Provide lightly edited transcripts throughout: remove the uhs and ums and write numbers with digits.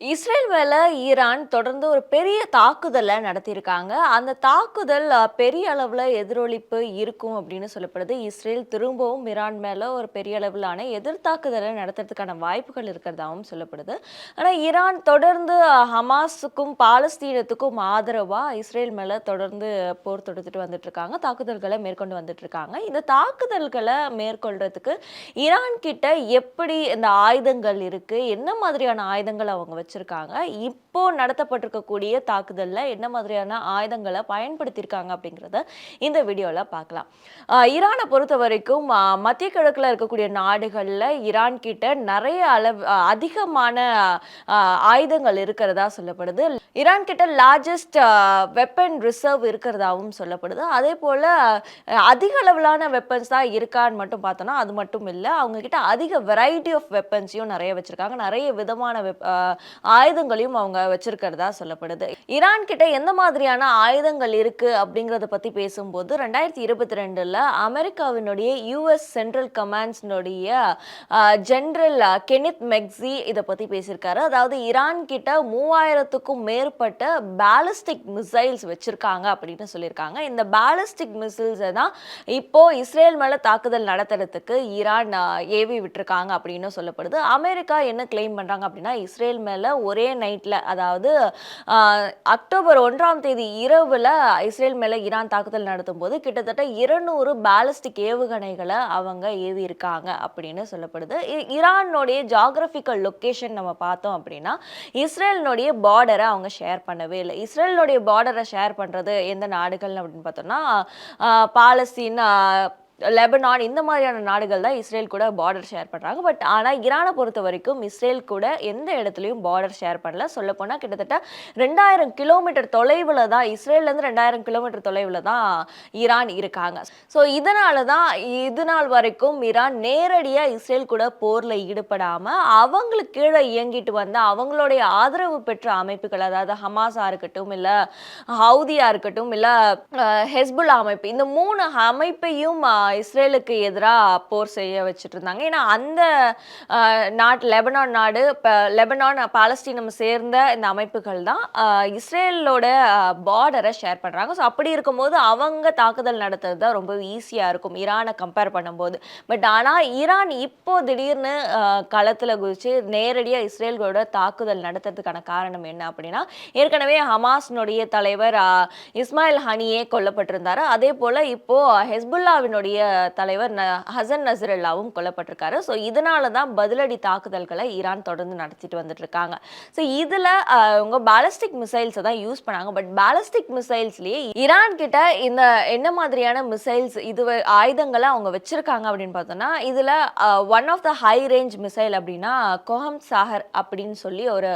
Israel மேல Iran தொடர்ந்து ஒரு பெரிய தாக்குதலை நடத்தியிருக்காங்க. அந்த தாக்குதல் பெரிய அளவுல எதிரொலிப்பு இருக்கும் அப்படின்னு சொல்லப்படுது. இஸ்ரேல் திரும்பவும் ஈரான் மேல ஒரு பெரிய அளவிலான எதிர்த்தாக்குதலை நடத்துறதுக்கான வாய்ப்புகள் இருக்கிறதாவும் சொல்லப்படுது. ஆனா ஈரான் தொடர்ந்து ஹமாஸுக்கும் பாலஸ்தீனத்துக்கும் ஆதரவா இஸ்ரேல் மேல தொடர்ந்து போர் தொடுத்துட்டு வந்துட்டு இருக்காங்க. தாக்குதல்களை மேற்கொண்டு வந்துட்டு இருக்காங்க. இந்த தாக்குதல்களை மேற்கொள்றதுக்கு ஈரான் கிட்ட எப்படி இந்த ஆயுதங்கள் இருக்கு? என்ன மாதிரியான ஆயுதங்கள் அவங்க வச்சிருக்காங்க? இப்போ நடத்தப்பட்டிருக்கக்கூடிய தாக்குதல்ல என்ன மாதிரியான ஆயுதங்கள பயன்படுத்தியிருக்காங்க அப்படிங்கிறத இந்த வீடியோல பார்க்கலாம். ஈரான பொறுத்தவரைக்கும் மத்திய கிழக்குல இருக்கக்கூடிய நாடுகள்ல ஈரான் கிட்ட நிறைய அதிகமான அ ஆயுதங்கள் இருக்கிறதா சொல்லப்படுது. ஈரான் கிட்ட லார்ஜஸ்ட் வெப்பன் ரிசர்வ் இருக்கிறதாவும் சொல்லப்படுது. அதேபோல அதிக அளவிலான வெப்பன்ஸ் தான் இருக்கான்னு மட்டும் பார்த்தோம்னா, அது மட்டும் இல்ல. அவங்க கிட்ட அதிக வெரைட்டி ஆஃப் வெப்பன்ஸையும் நிறைய வச்சிருக்காங்க. நிறைய விதமான ஆயுதங்களையும் அவங்க வச்சிருக்கிறதா சொல்லப்படுது. ஈரான் கிட்ட எந்த மாதிரியான ஆயுதங்கள் இருக்கு அப்படிங்கிறத பத்தி பேசும்போது 2022ல அமெரிக்காவினுடைய யுஎஸ் சென்ட்ரல் கமாண்ட்ஸ்னுடைய ஜெனரல் கெனித் மெக்ஸி இதை பத்தி பேசியிருக்காரு. அதாவது ஈரான் கிட்ட 3000க்கும் மேற்பட்ட பாலிஸ்டிக் மிசைல்ஸ் வச்சிருக்காங்க அப்படின்னு சொல்லியிருக்காங்க. இந்த பாலிஸ்டிக் மிசைல்ஸ் தான் இப்போ இஸ்ரேல் மேல தாக்குதல் நடத்துறதுக்கு ஈரான் ஏவி விட்டுருக்காங்க அப்படின்னு சொல்லப்படுது. அமெரிக்கா என்ன கிளைம் பண்றாங்க அப்படின்னா, இஸ்ரேல் மேல ஒரே நைட்ல, அதாவது அக்டோபர் 1ஆம் தேதி இரவுல இஸ்ரேல் மேல ஈரான் தாக்குதல் நடத்தும் போது கிட்டத்தட்ட 200 பாலிஸ்டிக் ஏவுகணைகளை அவங்க ஏவி இருக்காங்க அப்படின்னு சொல்லப்படுது. ஈரானுடைய ஜியோகிராபிக்கல் லொகேஷன் நம்ம பார்த்தோம் அப்படின்னா, இஸ்ரேலினுடைய பார்டரை அவங்க ஷேர் பண்ணவே இல்லை. இஸ்ரேலுடைய பார்டரை ஷேர் பண்றது எந்த நாடுகள் அப்படின்னு பார்த்தோம்னா, பாலஸ்தீன், லெபனான், இந்த மாதிரியான நாடுகள் தான் இஸ்ரேல் கூட பார்டர் ஷேர் பண்ணுறாங்க. பட் ஆனால் ஈரானை பொறுத்த வரைக்கும் இஸ்ரேல் கூட எந்த இடத்துலையும் பார்டர் ஷேர் பண்ணல. சொல்லப்போனால் கிட்டத்தட்ட 2000 கிலோமீட்டர் தொலைவில் தான், இஸ்ரேல்லேருந்து 2000 கிலோமீட்டர் தொலைவில் தான் ஈரான் இருக்காங்க. ஸோ இதனால தான் இது நாள் வரைக்கும் ஈரான் நேரடியாக இஸ்ரேல் கூட போரில் ஈடுபடாமல் அவங்களுக்கு கீழே இயங்கிட்டு வந்த அவங்களுடைய ஆதரவு பெற்ற அமைப்புகள், அதாவது ஹமாஸாக இருக்கட்டும், இல்லை ஹவுதியாக இருக்கட்டும், இல்லை ஹெஸ்புல்லா அமைப்பு, இந்த 3 அமைப்பையும் இஸ்ரேலுக்கு எதிராக போர் செய்ய வச்சுட்டு இருந்தாங்க. ஏன்னா அந்த நாட்டு லெபனான் நாடு, லெபனான் பாலஸ்தீனம் சேர்ந்த இந்த அமைப்புகள் தான் இஸ்ரேலோட பார்டரை ஷேர் பண்ணுறாங்க. ஸோ அப்படி இருக்கும்போது அவங்க தாக்குதல் நடத்துறது தான் ரொம்ப ஈஸியாக இருக்கும் ஈரானை கம்பேர் பண்ணும்போது. பட் ஆனால் ஈரான் இப்போ திடீர்னு களத்தில் குதிச்சு நேரடியாக இஸ்ரேலோட தாக்குதல் நடத்துறதுக்கான காரணம் என்ன அப்படின்னா, ஏற்கனவே ஹமாஸ்னுடைய தலைவர் இஸ்மாயில் ஹனியே கொல்லப்பட்டிருந்தாரு. அதே போல் இப்போ ஹெஸ்புல்லாவினுடைய தலைவர் ஹசன் நஸ்ரல்லாவும் கொல்லப்பட்டிருக்காரு. ஸோ இதனால தான் பதிலடி தாக்குதல்களை ஈரான் தொடர்ந்து நடத்திட்டு வந்துட்டு இருக்காங்க. ஸோ இதில் அவங்க பாலிஸ்டிக் மிசைல்ஸை தான் யூஸ் பண்ணாங்க. பட் பாலிஸ்டிக் மிசைல்ஸ்லேயே ஈரான் கிட்ட இந்த என்ன மாதிரியான மிசைல்ஸ், இது ஆயுதங்களை அவங்க வச்சிருக்காங்க அப்படின்னு பார்த்தோம்னா, இதில் one of the high range missile அப்படின்னா கோஹம் சாகர் அப்படின்னு சொல்லி ஒரு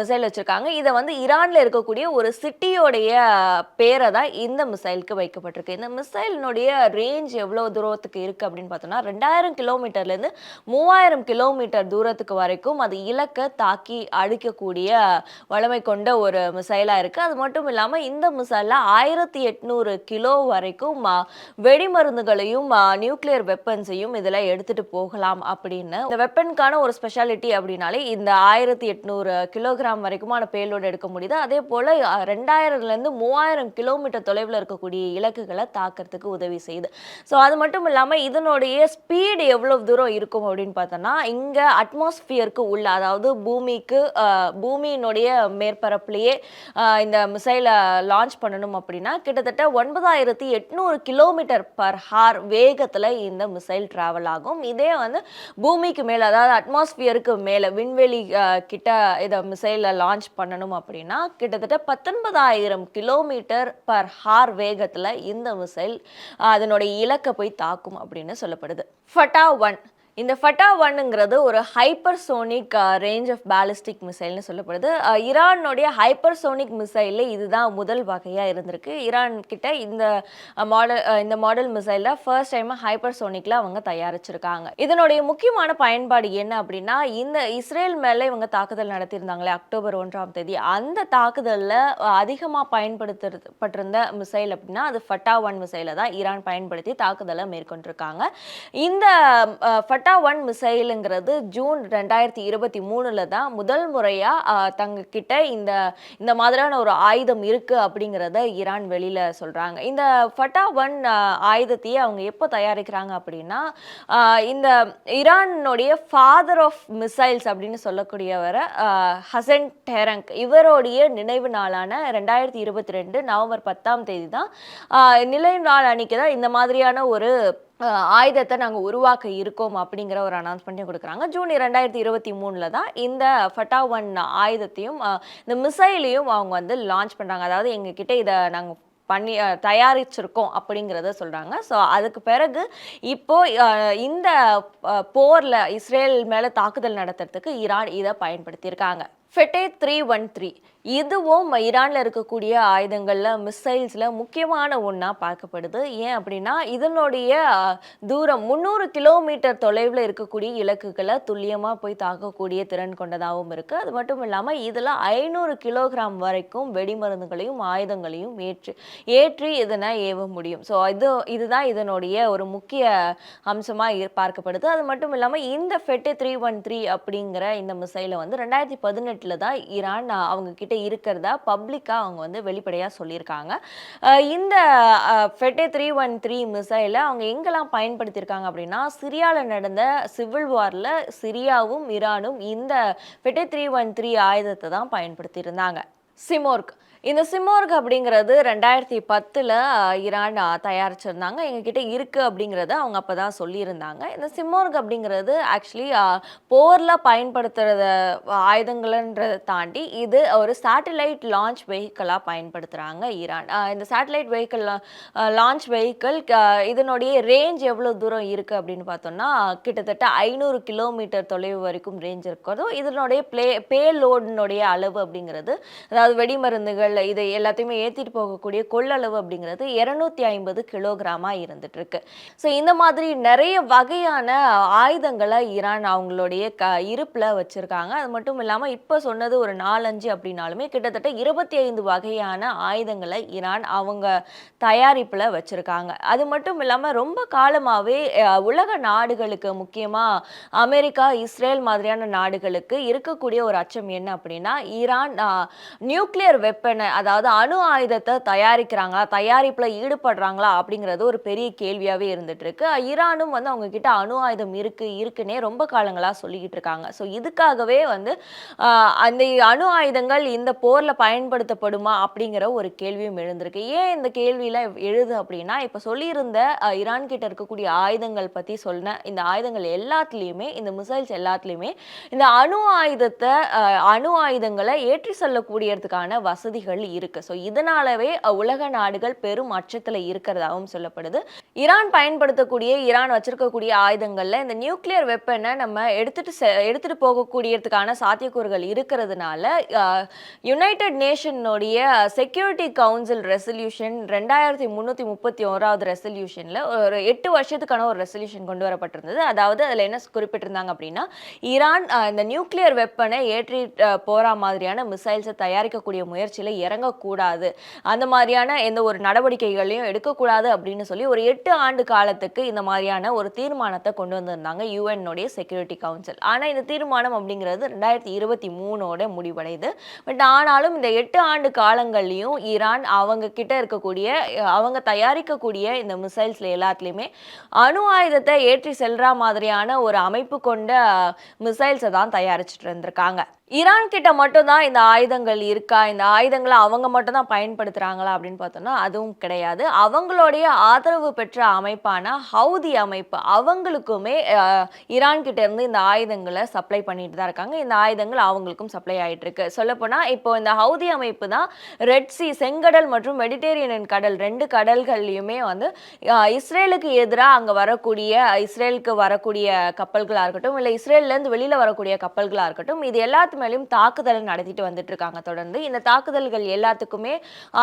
மிசைல் வச்சிருக்காங்க. இதை வந்து ஈரான்ல இருக்கக்கூடிய ஒரு சிட்டியோடைய பேரை தான் இந்த மிசைலுக்கு வைக்கப்பட்டிருக்கு. இந்த மிசைலினுடைய ரேஞ்ச் எவ்வளோ தூரத்துக்கு இருக்குது அப்படின்னு பார்த்தோம்னா, 2000 கிலோமீட்டர்லேருந்து 3000 கிலோமீட்டர் தூரத்துக்கு வரைக்கும் அது இலக்கை தாக்கி அழிக்கக்கூடிய வலிமை கொண்ட ஒரு மிசைலாக இருக்குது. அது மட்டும் இல்லாமல் இந்த மிசைலில் 1800 கிலோ வரைக்கும் வெடிமருந்துகளையும் நியூக்ளியர் வெப்பன்ஸையும் இதில் எடுத்துகிட்டு போகலாம் அப்படின்னு. இந்த வெப்பனுக்கான ஒரு ஸ்பெஷாலிட்டி அப்படின்னாலே இந்த 1800 கிலோகிராம் வரைக்குமான பேலோடு எடுக்க முடியுது. அதே போல் 2000லேருந்து 3000 கிலோமீட்டர் தொலைவில் இருக்கக்கூடிய இலக்குகளை தாக்கிறதுக்கு உதவி செய்யுது. ஸோ அது மட்டும் இல்லாமல் இதனுடைய ஸ்பீடு எவ்வளவு தூரம் இருக்கும் அப்படின்னு பார்த்தோன்னா, இங்கே அட்மாஸ்பியருக்கு உள்ள, அதாவது பூமியினுடைய மேற்பரப்புலேயே இந்த மிசைலை லான்ச் பண்ணணும் அப்படின்னா கிட்டத்தட்ட 9800 கிலோமீட்டர் பர் ஹார் வேகத்தில் இந்த மிசைல் டிராவல் ஆகும். இதே வந்து பூமிக்கு மேலே, அதாவது அட்மாஸ்பியருக்கு மேலே விண்வெளி கிட்ட இதை மிசைலை லான்ச் பண்ணணும் அப்படின்னா கிட்டத்தட்ட 19000 கிலோமீட்டர் பர் ஹார் வேகத்தில் இந்த மிசைல் அதனுடைய இலக்கை போய் தாக்கும் அப்படின்னு சொல்லப்படுது. ஃபட்டா 1, இந்த ஃபட்டா 1ங்கிறது ஒரு ஹைப்பர்சோனிக் ரேஞ்ச் ஆஃப் பாலிஸ்டிக் மிசைல்னு சொல்லப்படுது. ஈரானுடைய ஹைப்பர்சோனிக் மிசைலில் இதுதான் முதல் வகையாக இருந்திருக்கு. ஈரான் கிட்ட இந்த மாடல் மிசைலில் ஃபர்ஸ்ட் டைம் ஹைப்பர்சோனிக்கில் அவங்க தயாரிச்சிருக்காங்க. இதனுடைய முக்கியமான பயன்பாடு என்ன அப்படின்னா, இந்த இஸ்ரேல் மேலே இவங்க தாக்குதல் நடத்தியிருந்தாங்களே அக்டோபர் 1ஆம் தேதி, அந்த தாக்குதலில் அதிகமாக பயன்படுத்தப்பட்டிருந்த மிசைல் அப்படின்னா அது ஃபட்டா 1 மிசைலை தான் ஈரான் பயன்படுத்தி தாக்குதலை மேற்கொண்டிருக்காங்க. இந்த ஃபட்டா-1 மிசைலுங்கிறது ஜூன் 2023ல தான் முதல் முறையா தங்க கிட்ட இந்த இந்த மாதிரியான ஒரு ஆயுதம் இருக்கு அப்படிங்கிறத ஈரான் வெளியில சொல்றாங்க. இந்த ஃபட்டா-1 ஆயுதத்தையே அவங்க எப்போ தயாரிக்கிறாங்க அப்படின்னா, இந்த ஈரானுடைய ஃபாதர் ஆஃப் மிசைல்ஸ் அப்படின்னு சொல்லக்கூடியவர ஹசன் டெஹரங் இவருடைய நினைவு நாளான 2022 நவம்பர் 10ஆம் தேதி தான் நினைவு நாள் அன்னைக்கு தான் இந்த மாதிரியான ஒரு ஆயுதத்தை நாங்க உருவாக்க இருக்கோம் அப்படிங்கிற ஒரு அனௌன்ஸ்மெண்ட்டையும் குடுக்குறாங்க. ஜூன் 2023ல தான் இந்த ஃபட்டா-1 ஆயுதத்தையும் இந்த மிசைலையும் அவங்க வந்து லான்ச் பண்றாங்க. அதாவது எங்ககிட்ட இத நாங்க பண்ணி தயாரிச்சிருக்கோம் அப்படிங்கிறத சொல்றாங்க. ஸோ அதுக்கு பிறகு இப்போ இந்த போர்ல இஸ்ரேல் மேல தாக்குதல் நடத்துறதுக்கு ஈரான் இத பயன்படுத்தியிருக்காங்க. ஃபெட்டே 313 இதுவும் ஈரான்ல இருக்கக்கூடிய ஆயுதங்கள்ல மிசைல்ஸ்ல முக்கியமான ஒண்ணா பார்க்கப்படுது. ஏன் அப்படின்னா இதனுடைய தூரம் 300 கிலோமீட்டர் தொலைவில் இருக்கக்கூடிய இலக்குகளை துல்லியமா போய் தாக்கக்கூடிய திறன் கொண்டதாகவும் இருக்கு. அது மட்டும் இல்லாம இதுல 500 கிலோகிராம் வரைக்கும் வெடிமருந்துகளையும் ஆயுதங்களையும் ஏற்றி இதனை ஏவ முடியும். ஸோ இதுதான் இதனுடைய ஒரு முக்கிய அம்சமா பார்க்கப்படுது. அது மட்டும் இல்லாம இந்த ஃபெட்டே 313 அப்படிங்கிற இந்த மிசைலை வந்து 2018ல தான் ஈரான் அவங்க கிட்ட இருக்கிறதா பப்ளிக்கா அவங்க வந்து வெளிப்படையா சொல்லியிருக்காங்க. இந்த ஃபெட்டே 313 மிசைலை அவங்க எங்கெல்லாம் பயன்படுத்தியிருக்காங்க அப்படின்னா, சிரியால நடந்த சிவில் வார்ல சிரியாவும் ஈரானும் இந்த ஃபெட்டே 313 ஆயுதத்தை தான் பயன்படுத்தியிருந்தாங்க. சிமோர்க் இந்த சிமோர்க் அப்படிங்கிறது 2010ல் ஈரான் தயாரிச்சிருந்தாங்க. எங்ககிட்ட இருக்கு அப்படிங்கிறத அவங்க அப்பதான் சொல்லியிருந்தாங்க. இந்த சிமோர்க் அப்படிங்கிறது ஆக்சுவலி போர்ல பயன்படுத்துறத ஆயுதங்கள்ன்றதை தாண்டி இது ஒரு சேட்டலைட் லான்ச் வெஹிக்கிளா பயன்படுத்துறாங்க ஈரான். இந்த சேட்டலைட் வெஹிக்கிள் லான்ச் வெஹிக்கிள் இதனுடைய ரேஞ்ச் எவ்வளவு தூரம் இருக்கு அப்படின்னு பார்த்தோம்னா கிட்டத்தட்ட 500 கிலோமீட்டர் தொலைவு வரைக்கும் ரேஞ்ச் இருக்கிறதும் இதனுடைய பேலோடினுடைய அளவு அப்படிங்கிறது, அதாவது வெடிமருந்துகள் இதை எல்லாத்தையுமே ஏற்றிட்டு போகக்கூடிய கொள்ளளவு அப்படிங்கிறது 250 கிலோகிராமா இருந்துட்டு இருக்கு. ஸோ இந்த மாதிரி நிறைய வகையான ஆயுதங்களை ஈரான் அவங்களுடைய இருப்பில் வச்சிருக்காங்க. அது மட்டும் இல்லாமல் இப்போ சொன்னது ஒரு 4-5 அப்படின்னாலுமே கிட்டத்தட்ட 25 வகையான ஆயுதங்களை ஈரான் அவங்க தயாரிப்பில் வச்சிருக்காங்க. அது மட்டும் இல்லாமல் ரொம்ப காலமாகவே உலக நாடுகளுக்கு முக்கியமாக அமெரிக்கா, இஸ்ரேல் மாதிரியான நாடுகளுக்கு இருக்கக்கூடிய ஒரு அச்சம் என்ன அப்படின்னா, ஈரான் நியூக்ளியர் வெப்பனை அதாவது அணு ஆயுதத்தை தயாரிக்கிறாங்களா, தயாரிப்புல ஈடுபடுறாங்களா அப்படிங்கிறது ஒரு பெரிய கேள்வியாவே இருந்துட்டு இருக்கு. ஈரானும் வந்து அவங்க கிட்ட அணு ஆயுதம் இருக்குன்னே ரொம்ப காலங்களா சொல்லிக்கிட்டு இருக்காங்க. ஸோ இதுக்காகவே வந்து அந்த அணு ஆயுதங்கள் இந்த போர்ல பயன்படுத்தப்படுமா அப்படிங்கிற ஒரு கேள்வியும் எழுந்திருக்கு. ஏன் இந்த கேள்வியில எழுது அப்படின்னா, இப்ப சொல்லியிருந்த ஈரான் கிட்ட இருக்கக்கூடிய ஆயுதங்கள் பத்தி சொன்ன இந்த ஆயுதங்கள் எல்லாத்துலயுமே, இந்த மிசைல்ஸ் எல்லாத்துலயுமே இந்த அணு ஆயுதங்களை ஏற்றி செல்லக்கூடியதுக்கான வசதிகள் இருக்கு. ஸோ இதனாலவே உலக நாடுகள் பெரும் அச்சத்தில் இருக்கிறதாகவும் சொல்லப்படுது. ஈரான் வச்சிருக்கக்கூடிய ஆயுதங்கள்ல இந்த நியூக்ளியர் வெப்பனை நம்ம எடுத்துட்டு போகக்கூடியதுக்கான சாத்தியக்கூறுகள் இருக்கிறதுனால யுனைடெட் நேஷனுடைய செக்யூரிட்டி கவுன்சில் ரெசல்யூஷன் 2331வது ரெசல்யூஷன்ல ஒரு 8 வருஷத்துக்கான ஒரு ரெசல்யூஷன் கொண்டு வரப்பட்டிருந்தது. அதாவது அதுல என்ன குறிப்பிட்டிருந்தாங்க அப்படின்னா, ஈரான் இந்த நியூக்ளியர் வெப்பனை ஏற்றி போற மாதிரியான மிசைல்ஸை தயாரிக்கக்கூடிய முயற்சியில இறங்கக்கூடாது, அந்த மாதிரியான எந்த ஒரு நடவடிக்கைகளையும் எடுக்கக்கூடாது அப்படின்னு சொல்லி ஒரு 8 ஆண்டு காலத்துக்கு இந்த மாதிரியான ஒரு தீர்மானத்தை கொண்டு வந்திருந்தாங்க யுஎன்னுடைய செக்யூரிட்டி கவுன்சில். ஆனால் இந்த தீர்மானம் அப்படிங்கிறது 2023 முடிவடையுது. பட் ஆனாலும் இந்த 8 ஆண்டு காலங்கள்லையும் ஈரான் அவங்க கிட்ட இருக்கக்கூடிய அவங்க தயாரிக்கக்கூடிய இந்த மிசைல்ஸ்ல எல்லாத்துலேயுமே அணு ஆயுதத்தை ஏற்றி செல்ற மாதிரியான ஒரு அமைப்பு கொண்ட மிசைல்ஸை தான் தயாரிச்சுட்டு இருந்திருக்காங்க. ஈரான் கிட்ட மட்டும் தான் இந்த ஆயுதங்கள் இருக்கா, இந்த ஆயுதங்களை அவங்க மட்டும் தான் பயன்படுத்துறாங்களா அப்படின்னு பார்த்தோம்னா அதுவும் கிடையாது. அவங்களுடைய ஆதரவு பெற்ற அமைப்பான ஹவுதி அமைப்பு அவங்களுக்குமே ஈரான் கிட்ட இருந்து இந்த ஆயுதங்களை சப்ளை பண்ணிட்டு தான் இருக்காங்க. இந்த ஆயுதங்கள் அவங்களுக்கும் சப்ளை ஆயிட்டு இருக்கு. சொல்லப்போனா இப்போ இந்த ஹவுதி அமைப்பு தான் ரெட் சி, செங்கடல் மற்றும் மெடிட்டேரியன் கடல் 2 கடல்கள்லையுமே வந்து இஸ்ரேலுக்கு எதிராக அங்க இஸ்ரேலுக்கு வரக்கூடிய கப்பல்களா இருக்கட்டும், இல்லை இஸ்ரேல்ல இருந்து வெளியில வரக்கூடிய கப்பல்களா இருக்கட்டும், இது எல்லாத்தையும் மேலும் தாக்குதல் நடத்திட்டு வந்துட்டு இருக்காங்க. தொடர்ந்து இந்த தாக்குதல்கள் எல்லாத்துக்குமே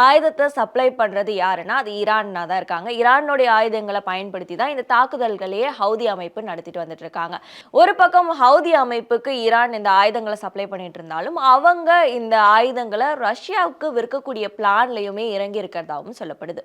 ஆயுதத்தை சப்ளை பண்றது யாருன்னா அது ஈரான்னா தான் இருக்காங்க. ஈரானுடைய ஆயுதங்களை பயன்படுத்தி தான் இந்த தாக்குதல்களையே ஹவுதி அமைப்பு நடத்திட்டு வந்துட்டு இருக்காங்க. ஒரு பக்கம் ஹவுதி அமைப்புக்கு ஈரான் இந்த ஆயுதங்களை சப்ளை பண்ணிட்டு இருந்தாலும் அவங்க இந்த ஆயுதங்களை ரஷ்யாவுக்கு விற்கக்கூடிய பிளான்லயுமே இறங்கி இருக்கிறதாவும் சொல்லப்படுது.